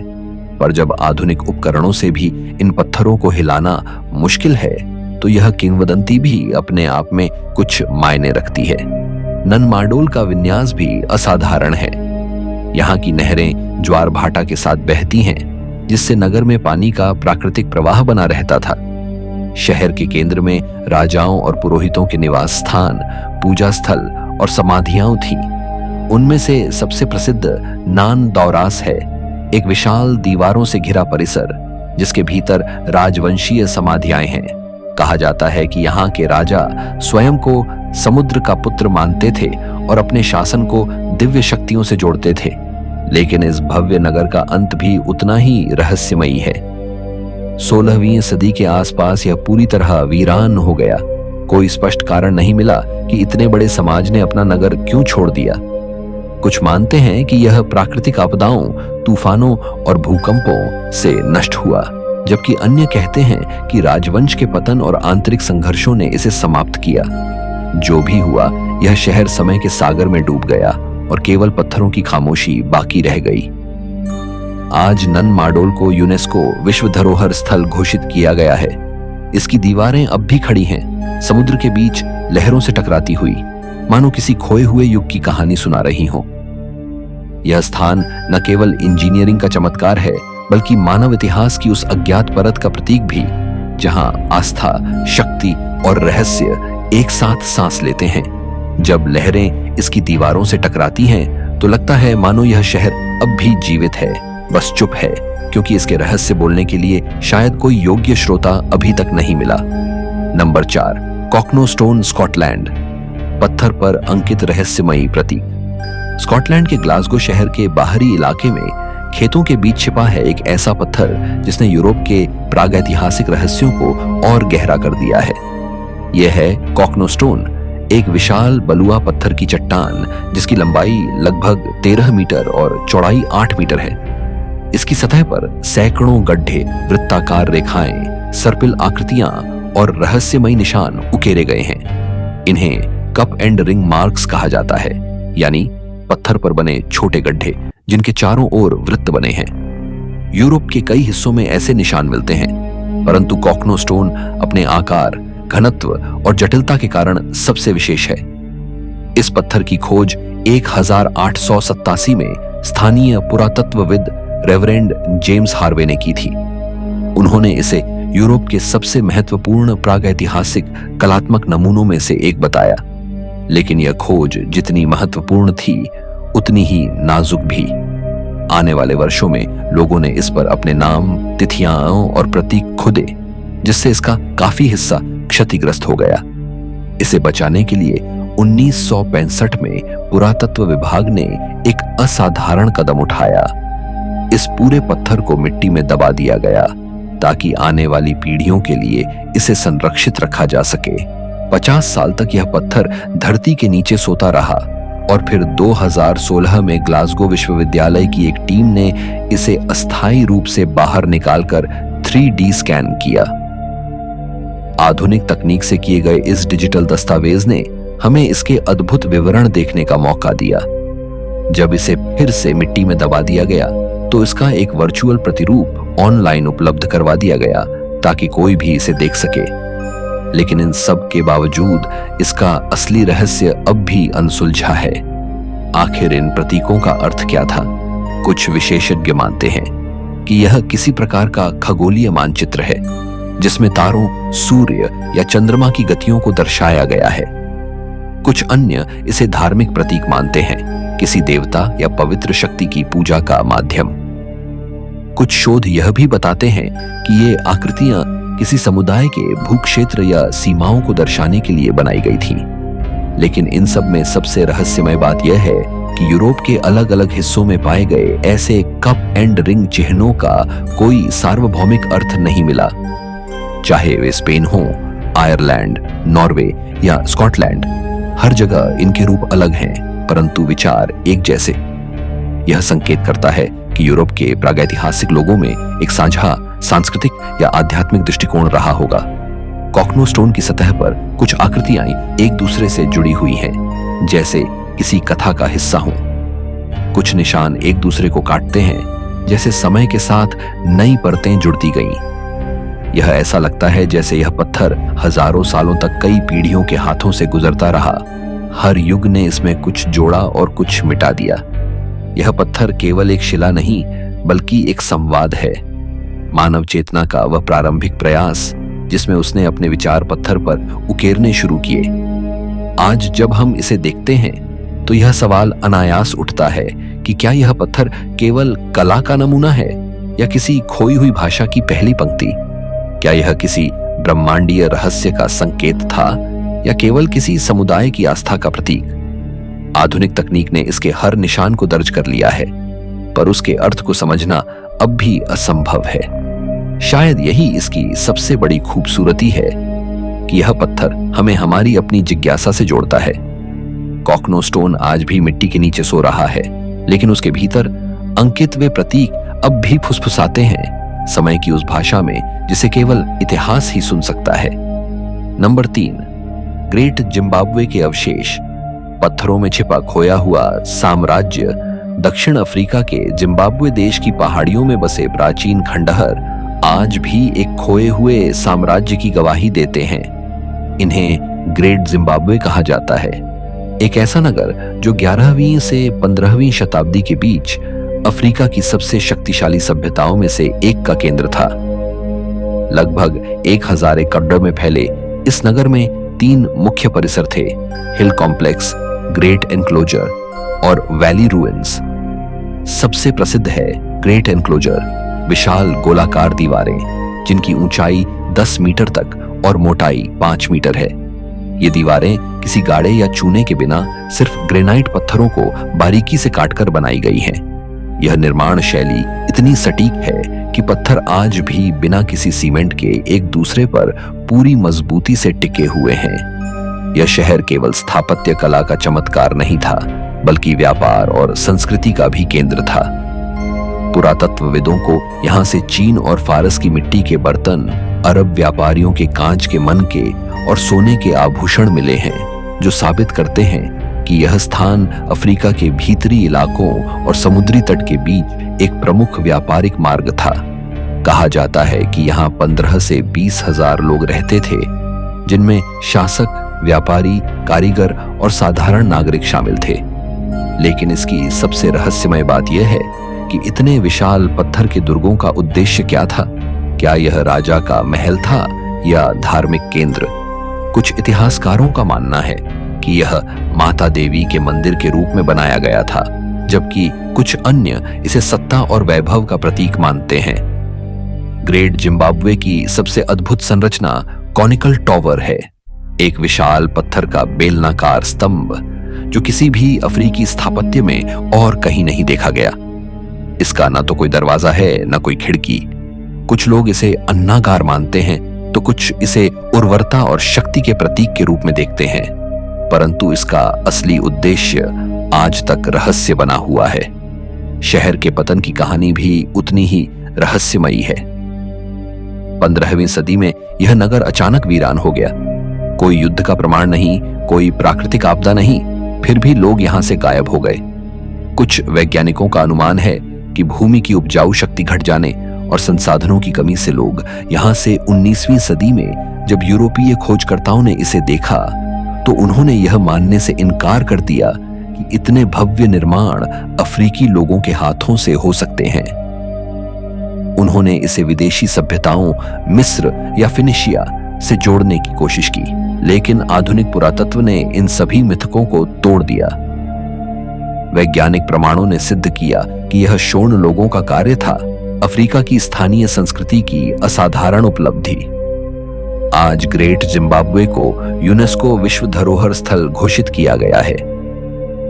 पर जब आधुनिक उपकरणों से भी इन पत्थरों को हिलाना मुश्किल है, तो यह किंवदंती भी अपने आप में कुछ मायने रखती है। नन माडोल का विन्यास भी असाधारण है। यहाँ की नहरें ज्वार भाटा के साथ बहती हैं, जिससे नगर में पानी का प्राकृतिक प्रवाह बना रहता था। शहर के केंद्र में राजाओं और पुरोहितों के निवास स्थान, पूजा स्थल और समाधियां थीं। उनमें से सबसे प्रसिद्ध नान दौरास है, एक विशाल दीवारों से घिरा परिसर जिसके भीतर राजवंशीय समाधियां हैं। कहा जाता है कि यहाँ के राजा स्वयं को समुद्र का पुत्र मानते थे और अपने शासन को दिव्य शक्तियों से जोड़ते थे। लेकिन इस भव्य नगर का अंत भी उतना ही रहस्यमयी है। 16वीं सदी के आसपास यह पूरी तरह वीरान हो गया। कोई स्पष्ट कारण नहीं मिला कि इतने बड़े समाज ने अपना नगर क्यों छोड़ दिया। कुछ मानते हैं कि यह प्राकृतिक आपदाओं, तूफानों और भूकंपों से नष्ट हुआ, जबकि अन्य कहते हैं कि राजवंश के पतन और आंतरिक संघर्षों ने इसे समाप्त किया। जो भी हुआ, यह शहर समय के सागर में डूब गया और केवल पत्थरों की खामोशी बाकी रह गई। आज नन माडोल को यूनेस्को विश्व धरोहर स्थल घोषित किया गया है। इसकी दीवारें अब भी खड़ी हैं, समुद्र के बीच लहरों से टकराती हुई, मानो किसी खोए हुए युग की कहानी सुना रही हो। यह स्थान न केवल इंजीनियरिंग का चमत्कार है, बल्कि मानव इतिहास की उस अज्ञात परत का प्रतीक भी, जहां आस्था, शक्ति और रहस्य एक साथ सांस लेते हैं। जब लहरें इसकी दीवारों से टकराती हैं, तो लगता है मानो यह शहर अब भी जीवित है, बस चुप है, क्योंकि इसके रहस्य बोलने के लिए शायद कोई योग्य श्रोता अभी तक नहीं मिला। Number 4, Cochno Stone, Scotland. पत्थर पर अंकित रहस्यमयी प्रतीक। स्कॉटलैंड के ग्लासगो शहर के बाहरी इलाके में खेतों के बीच छिपा है एक ऐसा पत्थर जिसने यूरोप के प्रागैतिहासिक रहस्यों को और गहरा कर दिया है। यह है कॉकनोस्टोन, एक विशाल बलुआ पत्थर की चट्टान जिसकी लंबाई लगभग 13 मीटर और चौड़ाई 8 मीटर है। इसकी सतह पर सैकड़ों गड्ढे, वृत्ताकार रेखाएं, सर्पिल आकृतियां और रहस्यमयी निशान उकेरे गए हैं। इन्हें कप एंड रिंग मार्क्स कहा जाता है, यानी पत्थर पर बने छोटे गड्ढे जिनके चारों ओर वृत्त बने हैं। यूरोप के कई हिस्सों में ऐसे निशान मिलते हैं, परंतु कॉकनोस्टोन अपने आकार, घनत्व और जटिलता के कारण सबसे विशेष है। इस पत्थर की खोज 1887 में स्थानीय पुरातत्वविद रेवरेंड जेम्स हार्वे ने की थी। उन्होंने इसे यूरोप के सबसे महत्वपूर्ण प्रागैतिहासिक कलात्मक नमूनों में से एक बताया, लेकिन यह खोज जितनी महत्वपूर्ण थी उतनी ही नाजुक भी। आने वाले वर्षों में लोगों ने इस पर अपने नाम, तिथियां और प्रतीक खुदे, जिससे इसका काफी हिस्सा क्षतिग्रस्त हो गया। इसे बचाने के लिए 1965 में पुरातत्व विभाग ने एक असाधारण कदम उठाया। इस पूरे पत्थर को मिट्टी में दबा दिया गया ताकि आने वाली पीढ़ियों के लिए इसे संरक्षित रखा जा सके। 50 साल तक यह पत्थर धरती के नीचे सोता रहा और फिर 2016 में ग्लासगो विश्वविद्यालय की एक टीम ने इसे अस्थायी रूप से बाहर निकालकर 3D स्कैन किया। आधुनिक तकनीक से किए गए इस डिजिटल दस्तावेज ने हमें इसके अद्भुत विवरण देखने का मौका दिया। जब इसे फिर से मिट्टी में दबा दिया गया तो इसका एक वर्चुअल प्रतिरूप ऑनलाइन उपलब्ध करवा दिया गया ताकि कोई भी इसे देख सके। लेकिन इन सब के बावजूद इसका असली रहस्य अब भी अनसुलझा है। आखिर इन प्रतीकों का अर्थ क्या था? कुछ विशेषज्ञ मानते हैं कि यह किसी प्रकार का खगोलीय मानचित्र है जिसमें तारों, सूर्य या चंद्रमा की गतियों को दर्शाया गया है। कुछ अन्य इसे धार्मिक प्रतीक मानते हैं, किसी देवता या पवित्र शक्ति की पूजा का माध्यम। कुछ शोध यह भी बताते हैं कि ये आकृतियां किसी समुदाय के भूक्षेत्र या सीमाओं को दर्शाने के लिए बनाई गई थी। लेकिन इन सब में सबसे रहस्यमय बात यह है कि यूरोप के अलग अलग हिस्सों में पाए गए ऐसे कप एंड रिंग चिन्हों का कोई सार्वभौमिक अर्थ नहीं मिला। चाहे वे स्पेन हो, आयरलैंड, नॉर्वे या स्कॉटलैंड, हर जगह इनके रूप अलग हैं, परंतु विचार एक जैसे। यह संकेत करता है कि यूरोप के प्रागैतिहासिक लोगों में एक साझा सांस्कृतिक या आध्यात्मिक दृष्टिकोण रहा होगा। कॉकनोस्टोन की सतह पर कुछ आकृतियां एक दूसरे से जुड़ी हुई हैं, जैसे किसी कथा का हिस्सा हो। कुछ निशान एक दूसरे को काटते हैं, जैसे समय के साथ नई परतें जुड़ती गईं। यह ऐसा लगता है जैसे यह पत्थर हजारों सालों तक कई पीढ़ियों के हाथों से गुजरता रहा। हर युग ने इसमें कुछ जोड़ा और कुछ मिटा दिया। यह पत्थर केवल एक शिला नहीं, बल्कि एक संवाद है, मानव चेतना का वह प्रारंभिक प्रयास जिसमें उसने अपने विचार पत्थर पर उकेरने शुरू किए। आज जब हम इसे देखते हैं तो यह सवाल अनायास उठता है कि क्या यह पत्थर केवल कला का नमूना है या किसी खोई हुई भाषा की पहली पंक्ति? क्या यह किसी ब्रह्मांडीय रहस्य का संकेत था या केवल किसी समुदाय की आस्था का प्रतीक? आधुनिक तकनीक ने इसके हर निशान को दर्ज कर लिया है, पर उसके अर्थ को समझना अब भी असंभव है। शायद यही इसकी सबसे बड़ी खूबसूरती है कि यह पत्थर हमें हमारी अपनी जिज्ञासा से जोड़ता है। कॉकनोस्टोन आज भी मिट्टी के नीचे सो रहा है, लेकिन उसके भीतर अंकित वे प्रतीक अब भी फुसफुसाते हैं, समय की उस भाषा में जिसे केवल इतिहास ही सुन सकता है। नंबर 3, ग्रेट जिम्बाब्वे के अवशेष। पत्थरों में छिपा खोया हुआ साम्राज्य दक्षिण अफ्रीका के जिम्बाब्वे देश की पहाड़ियों में बसे प्राचीन खंडहर आज भी एक खोए हुए साम्राज्य की गवाही देते हैं। इन्हें ग्रेट जिम्बाब्वे कहा जाता है, एक ऐसा नगर जो 11वीं से 15वीं शताब्दी के बीच अफ्रीका की सबसे शक्तिशाली सभ्यताओं में से एक का केंद्र था। लगभग 1000 एकड़ में फैले इस नगर में 3 मुख्य परिसर थे: हिल कॉम्प्लेक्स, ग्रेट एनक्लोजर और वैली रूइंस। सबसे प्रसिद्ध है ग्रेट एनक्लोजर, विशाल गोलाकार दीवारें जिनकी ऊंचाई 10 मीटर तक और मोटाई 5 मीटर है। ये दीवारें किसी गाड़े या चूने के बिना सिर्फ ग्रेनाइट पत्थरों को बारीकी से काटकर बनाई गई हैं। यह निर्माण शैली इतनी सटीक है कि पत्थर आज भी बिना किसी सीमेंट के एक दूसरे पर पूरी मजबूती से टिके हुए हैं। यह शहर केवल स्थापत्य कला का चमत्कार नहीं था, बल्कि व्यापार और संस्कृति का भी केंद्र था। पुरातत्वविदों को यहाँ से चीन और फारस की मिट्टी के बर्तन, अरब व्यापारियों के कांच के मनके और सोने के आभूषण मिले हैं, जो साबित करते हैं कि यह स्थान अफ्रीका के भीतरी इलाकों और समुद्री तट के बीच एक प्रमुख व्यापारिक मार्ग था। कहा जाता है कि यहाँ 15 से 20 हजार लोग रहते थे, जिनमें शासक, व्यापारी, कारीगर और साधारण नागरिक शामिल थे। लेकिन इसकी सबसे रहस्यमय बात यह है कि इतने विशाल पत्थर के दुर्गों का उद्देश्य क्या था? क्या यह राजा का महल था या धार्मिक केंद्र? कुछ इतिहासकारों का मानना है कि यह माता देवी के मंदिर के रूप में बनाया गया था, जबकि कुछ अन्य इसे सत्ता और वैभव का प्रतीक मानते हैं। ग्रेट जिम्बाब्वे की सबसे अद्भुत संरचना कॉनिकल टॉवर है, एक विशाल पत्थर का बेलनाकार स्तंभ जो किसी भी अफ्रीकी स्थापत्य में और कहीं नहीं देखा गया। इसका न तो कोई दरवाजा है, न कोई खिड़की। कुछ लोग इसे अन्नागार मानते हैं, तो कुछ इसे उर्वरता और शक्ति के प्रतीक के रूप में देखते हैं, परंतु इसका असली उद्देश्य आज तक रहस्य बना हुआ है। शहर के पतन की कहानी भी उतनी ही रहस्यमयी है। 15वीं सदी में यह नगर अचानक वीरान हो गया। कोई युद्ध का प्रमाण नहीं, कोई प्राकृतिक आपदा नहीं, फिर भी लोग यहां से गायब हो गए। कुछ वैज्ञानिकों का अनुमान है कि भूमि की उपजाऊ शक्ति घट जाने और संसाधनों की कमी से लोग यहां से 19वीं सदी में जब यूरोपीय खोजकर्ताओं ने इसे देखा तो उन्होंने यह मानने से इनकार कर दिया कि इतने भव्य निर्माण अफ्रीकी लोगों के हाथों से हो सकते हैं। उन्होंने इसे विदेशी सभ्यताओं, मिस्र या फिनिशिया से जोड़ने की कोशिश की, लेकिन आधुनिक पुरातत्व ने इन सभी मिथकों को तोड़ दिया। वैज्ञानिक प्रमाणों ने सिद्ध किया कि यह शोण लोगों का कार्य था, अफ्रीका की स्थानीय संस्कृति की असाधारण उपलब्धि। आज ग्रेट जिम्बाब्वे को यूनेस्को विश्व धरोहर स्थल घोषित किया गया है।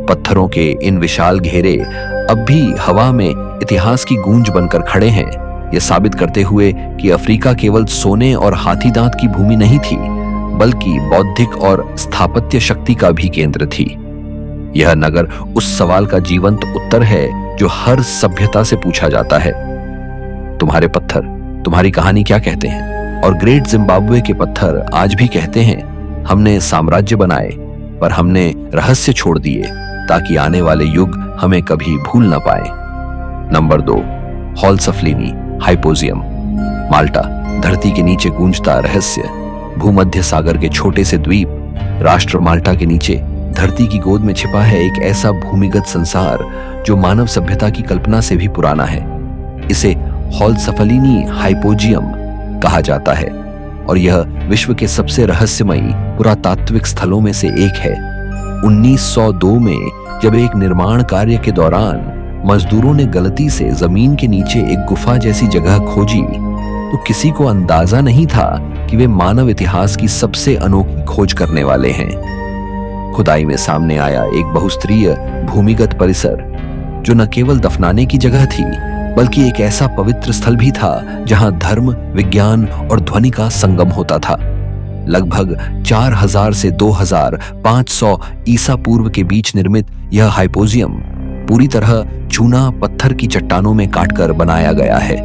पत्थरों के इन विशाल घेरे अब भी हवा में इतिहास की गूंज बनकर खड़े हैं, यह साबित करते हुए कि अफ्रीका केवल सोने और हाथी दांत की भूमि नहीं थी, बल्कि बौद्धिक और स्थापत्य शक्ति का भी केंद्र थी। यह नगर उस सवाल का जीवंत उत्तर है जो हर सभ्यता से पूछा जाता है, तुम्हारे पत्थर तुम्हारी कहानी क्या कहते हैं? और ग्रेट जिम्बाब्वे के पत्थर आज भी कहते हैं, हमने साम्राज्य बनाए पर हमने रहस्य छोड़ दिए ताकि आने वाले युग हमें कभी भूल न पाए। नंबर 2, हॉल सफलिनी हाइपोजियम, माल्टा। धरती के नीचे गूंजता रहस्य। भूमध्य सागर के छोटे से द्वीप राष्ट्र माल्टा के नीचे धरती की गोद में छिपा है एक ऐसा भूमिगत संसार जो मानव सभ्यता की कल्पना से भी पुराना है। इसे हॉल सफलिनी हाइपोजियम कहा जाता है और यह विश्व के सबसे रहस्यमयी पुरातात्विक स्थलों में से एक है। 1902 में जब एक निर्माण कार्य के दौरान मजदूरों ने गलती से जमीन के नीचे एक गुफा जैसी जगह खोजी तो किसी को अंदाजा नहीं था कि वे मानव इतिहास की सबसे अनोखी खोज करने वाले हैं। खुदाई में सामने आया एक बहुस्तरीय भूमिगत परिसर जो न केवल दफनाने की जगह थी बल्कि एक ऐसा पवित्र स्थल भी था जहां धर्म, विज्ञान और ध्वनि का संगम होता था। लगभग 4000 से 2500 ईसा पूर्व के बीच निर्मित यह हाइपोजियम पूरी तरह चूना पत्थर की चट्टानों में काटकर बनाया गया है।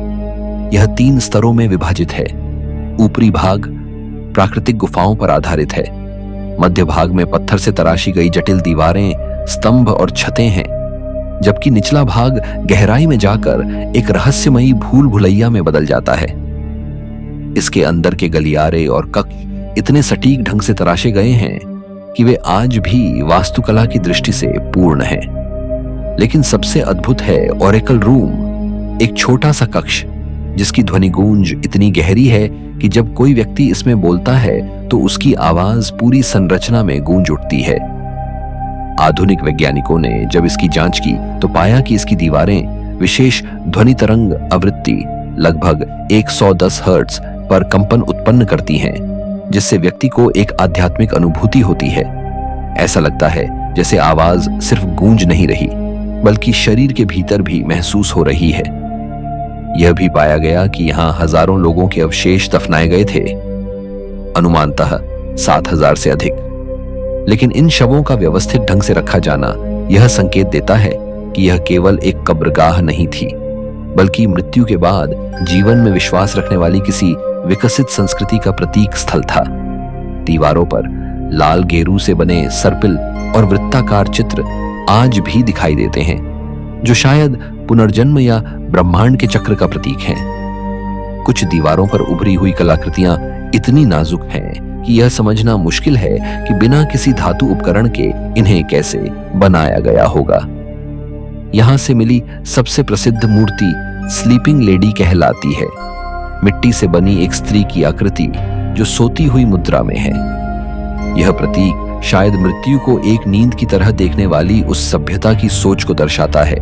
यह 3 स्तरों में विभाजित है। ऊपरी भाग प्राकृतिक गुफाओं पर आधारित है। मध्य भाग में पत्थर से तराशी गई जटिल दीवारें, स्तंभ और छतें हैं, जबकि निचला भाग गहराई में जाकर एक रहस्यमयी भूल भुलैया में बदल जाता है। इसके अंदर के गलियारे और कक्ष इतने सटीक ढंग से तराशे गए हैं कि वे आज भी वास्तुकला की दृष्टि से पूर्ण हैं। लेकिन सबसे अद्भुत है ओरेकल रूम, एक छोटा सा कक्ष जिसकी ध्वनि गूंज इतनी गहरी है कि जब कोई व्यक्ति इसमें बोलता है तो उसकी आवाज पूरी संरचना में गूंज उठती है। आधुनिक वैज्ञानिकों ने जब इसकी जांच की तो पाया कि इसकी दीवारें विशेष ध्वनि तरंग आवृत्ति लगभग 110 हर्ट्ज पर कंपन उत्पन्न करती हैं, जिससे व्यक्ति को एक आध्यात्मिक अनुभूति होती है। ऐसा लगता है जैसे आवाज सिर्फ गूंज नहीं रही बल्कि शरीर के भीतर भी महसूस हो रही है। यह भी पाया गया कि यहां हजारों लोगों के अवशेष दफनाए गए थे, अनुमानतः 7,000 से अधिक। लेकिन इन शवों का व्यवस्थित ढंग से रखा जाना यह संकेत देता है कि यह केवल एक कब्रगाह नहीं थी, बल्कि मृत्यु के बाद जीवन में विश्वास रखने वाली किसी विकसित संस्कृति का प्रतीक स्थल था। दीवारों पर लाल गेरू से बने सर्पिल और वृत्ताकार चित्र आज भी दिखाई देते हैं, जो शायद पुनर्जन्म या ब्रह्मांड के चक्र का प्रतीक हैं। कुछ दीवारों पर उभरी हुई कलाकृतियां इतनी नाजुक हैं कि यह समझना मुश्किल है कि बिना किसी धातु उपकरण के इन्हें कैसे बनाया गया होगा। यहां से मिली सबसे प्रसिद्ध मूर्ति स्लीपिंग लेडी कहलाती है, मिट्टी से बनी एक स्त्री की आकृति जो सोती हुई मुद्रा में है। यह प्रतीक शायद मृत्यु को एक नींद की तरह देखने वाली उस सभ्यता की सोच को दर्शाता है।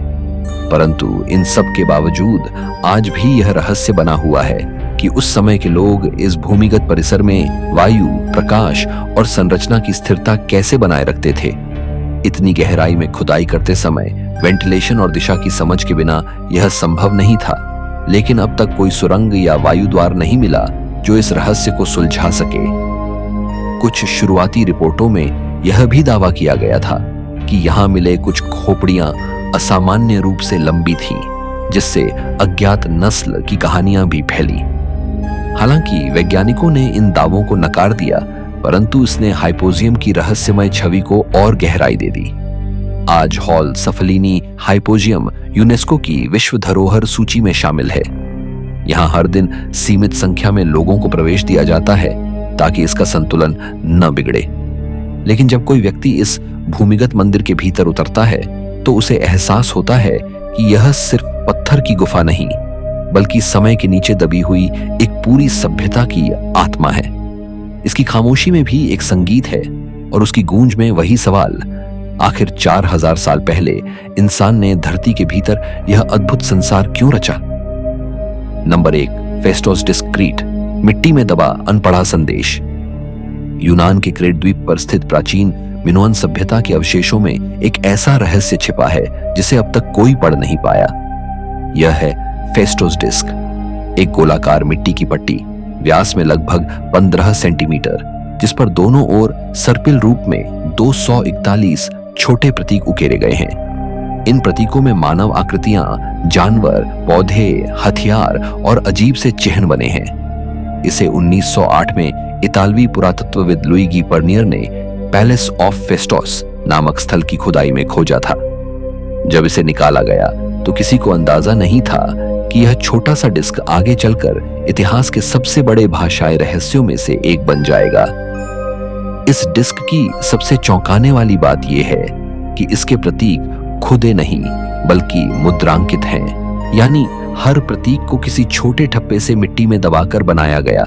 परंतु इन सब के बावजूद आज भी यह रहस्य बना हुआ है कि उस समय के लोग इस भूमिगत परिसर में वायु, प्रकाश और संरचना की स्थिरता कैसे बनाए रखते थे। इतनी गहराई में खुदाई करते समय वेंटिलेशन और दिशा की समझ के बिना यह संभव नहीं था, लेकिन अब तक कोई सुरंग या वायु द्वार नहीं मिला जो इस रहस्य को सुलझा सके। कुछ शुरुआती रिपोर्टों में यह भी दावा किया गया था कि यहां मिले कुछ खोपड़ियां असामान्य रूप से लंबी थीं, जिससे अज्ञात नस्ल की कहानियां भी फैली। हालांकि वैज्ञानिकों ने इन दावों को नकार दिया, परंतु इसने हाइपोजियम की रहस्यमय छवि को और गहराई दे दी। आज हॉल सफलिनी हाइपोजियम यूनेस्को की विश्व धरोहर सूची में शामिल है। यहां हर दिन सीमित संख्या में लोगों को प्रवेश दिया जाता है ताकि इसका संतुलन न बिगड़े। लेकिन जब कोई व्यक्ति इस भूमिगत मंदिर के भीतर उतरता है तो उसे एहसास होता है कि यह सिर्फ पत्थर की गुफा नहीं, बल्कि समय के नीचे दबी हुई एक पूरी सभ्यता की आत्मा है। इसकी खामोशी में भी एक संगीत है और उसकी गूंज में वही सवाल, आखिर 4,000 साल पहले इंसान ने धरती के भीतर यह अद्भुत संसार क्यों रचा। नंबर 1, फेस्टोस डिस्क क्रीट, मिट्टी में दबा अनपढ़ा संदेश। यूनान के क्रेट द्वीप पर स्थित प्राचीन मिनोअन सभ्यता के अवशेषों में एक ऐसा रहस्य छिपा है जिसे अब तक कोई पढ़ नहीं पाया। यह है फेस्टोस डिस्क, एक गोलाकार मिट्टी की पट्टी, व्यास में लगभग 15 सेंटीमीटर, जिस पर दोनों ओर सर्पिल रूप में 241 छोटे प्रतीक उकेरे गए हैं। इन प्रतीकों में मानव आकृतियां, जानवर, पौधे, हथियार और अजीब से चिन्ह बने हैं। इसे 1908 में इतालवी पुरातत्वविद लुइगी पर्नियर ने पैलेस ऑफ फेस्टोस नामक स्थल की खुदाई में खोजा था। जब इसे निकाला गया तो किसी को अंदाजा नहीं था कि यह छोटा सा डिस्क आगे चलकर इतिहास के सबसे बड़े भाषाई रहस्यों में से एक बन जाएगा। इस डिस्क की सबसे चौंकाने वाली बात यह है कि इसके प्रतीक खुदे नहीं बल्कि मुद्रांकित हैं, यानी हर प्रतीक को किसी छोटे ठप्पे से मिट्टी में दबाकर बनाया गया।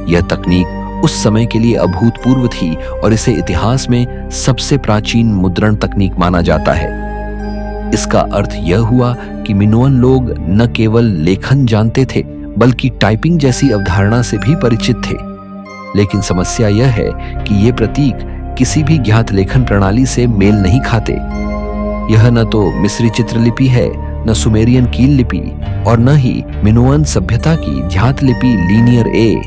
यह तकनीक उस समय के लिए अभूतपूर्व थी और इसे इतिहास में सबसे प्राचीन मुद्रण तकनीक माना जाता है। इसका अर्थ यह हुआ कि मिनोअन लोग न केवल लेखन जानते थे बल्कि टाइपिंग जैसी अवधारणा से भी परिचित थे। लेकिन समस्या यह है कि ये प्रतीक किसी भी ज्ञात लेखन प्रणाली से मेल नहीं खाते। यह न तो मिस्री चित्रलिपि है, न सुमेरियन कील लिपि और न ही मिनोअन सभ्यता की ध्यात लिपि लीनियर ए।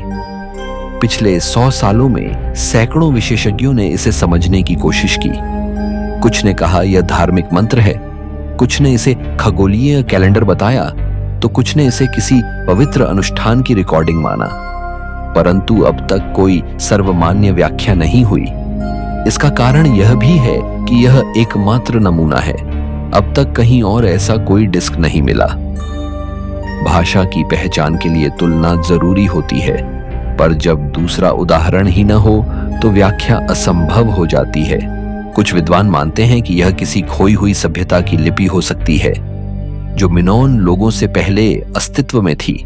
पिछले 100 सालों में सैकड़ों विशेषज्ञों ने इसे समझने की कोशिश की। कुछ ने कहा यह धार्मिक मंत्र है, कुछ ने इसे खगोलीय कैलेंडर बताया, तो कुछ ने इसे किसी पवित्र अनुष्ठान की रिकॉर्डिंग माना। परंतु अब तक कोई सर्वमान्य व्याख्या नहीं हुई। इसका कारण यह भी है कि यह एकमात्र नमूना है। अब तक कहीं और ऐसा कोई डिस्क नहीं मिला। भाषा की पहचान के लिए तुलना जरूरी होती है, पर जब दूसरा उदाहरण ही न हो तो व्याख्या असंभव हो जाती है। कुछ विद्वान मानते हैं कि यह किसी खोई हुई सभ्यता की लिपि हो सकती है जो मिनोअन लोगों से पहले अस्तित्व में थी।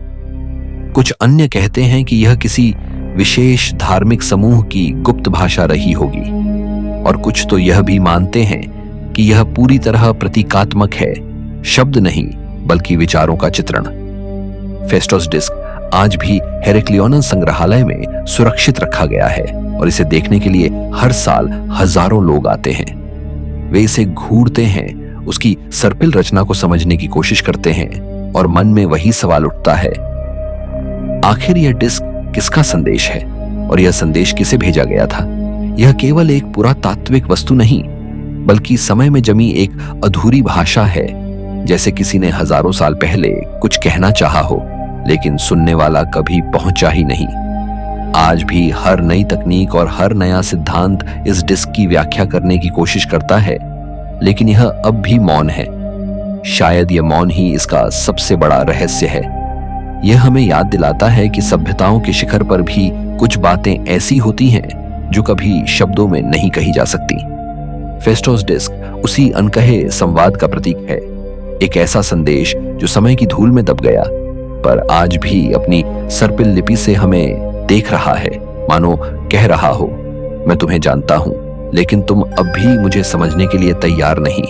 कुछ अन्य कहते हैं कि यह किसी विशेष धार्मिक समूह की गुप्त भाषा रही होगी, और कुछ तो यह भी मानते हैं कि यह पूरी तरह प्रतीकात्मक है, शब्द नहीं बल्कि विचारों का चित्रण। फेस्टोस डिस्क आज भी हेरेक्लियोनस संग्रहालय में सुरक्षित रखा गया है और इसे देखने के लिए हर साल हजारों लोग आते हैं। वे इसे घूरते हैं, उसकी सर्पिल रचना को समझने की कोशिश करते हैं और मन में वही सवाल उठता है, आखिर यह डिस्क किसका संदेश है और यह संदेश किसे भेजा गया था? यह केवल एक पुरातात्विक वस्तु नहीं, बल्कि समय में जमी एक अधूरी भाषा है, जैसे किसी ने हजारों साल पहले कुछ कहना चाहा हो, लेकिन सुनने वाला कभी पहुंचा ही नहीं। आज भी हर नई तकनीक और हर नया सिद्धांत इस डिस्क की व्याख्या करने की कोशिश करता है, लेकिन यह अब भी मौन है। शायद यह मौन ही इसका सबसे बड़ा रहस्य है। यह हमें याद दिलाता है कि सभ्यताओं के शिखर पर भी कुछ बातें ऐसी होती हैं जो कभी शब्दों में नहीं कही जा सकती। फेस्टोस डिस्क उसी अनकहे संवाद का प्रतीक है, एक ऐसा संदेश जो समय की धूल में दब गया, पर आज भी अपनी सर्पिल लिपि से हमें देख रहा है, मानो कह रहा हो, मैं तुम्हें जानता हूं, लेकिन तुम अब भी मुझे समझने के लिए तैयार नहीं।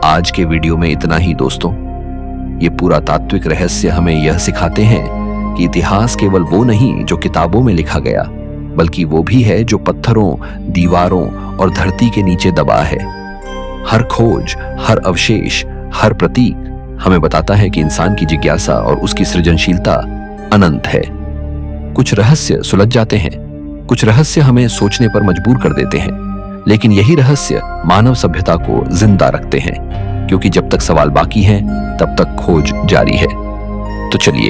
आज के वीडियो में इतना ही दोस्तों। ये पूरा तात्विक रहस्य हमें यह सिखाते हैं कि इतिहास केवल वो नहीं जो किताबों में लिखा गया, बल्कि वो भी है जो पत्थरों, दीवारों और धरती के नीचे दबा है। हर खोज, हर अवशेष, हर प्रतीक हमें बताता है कि इंसान की जिज्ञासा और उसकी सृजनशीलता अनंत है। कुछ रहस्य सुलझ जाते हैं, कुछ रहस्य हमें सोचने पर मजबूर कर देते हैं, लेकिन यही रहस्य मानव सभ्यता को जिंदा रखते हैं, क्योंकि जब तक सवाल बाकी हैं, तब तक खोज जारी है। तो चलिए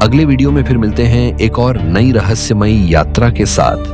अगले वीडियो में फिर मिलते हैं एक और नई रहस्यमयी यात्रा के साथ।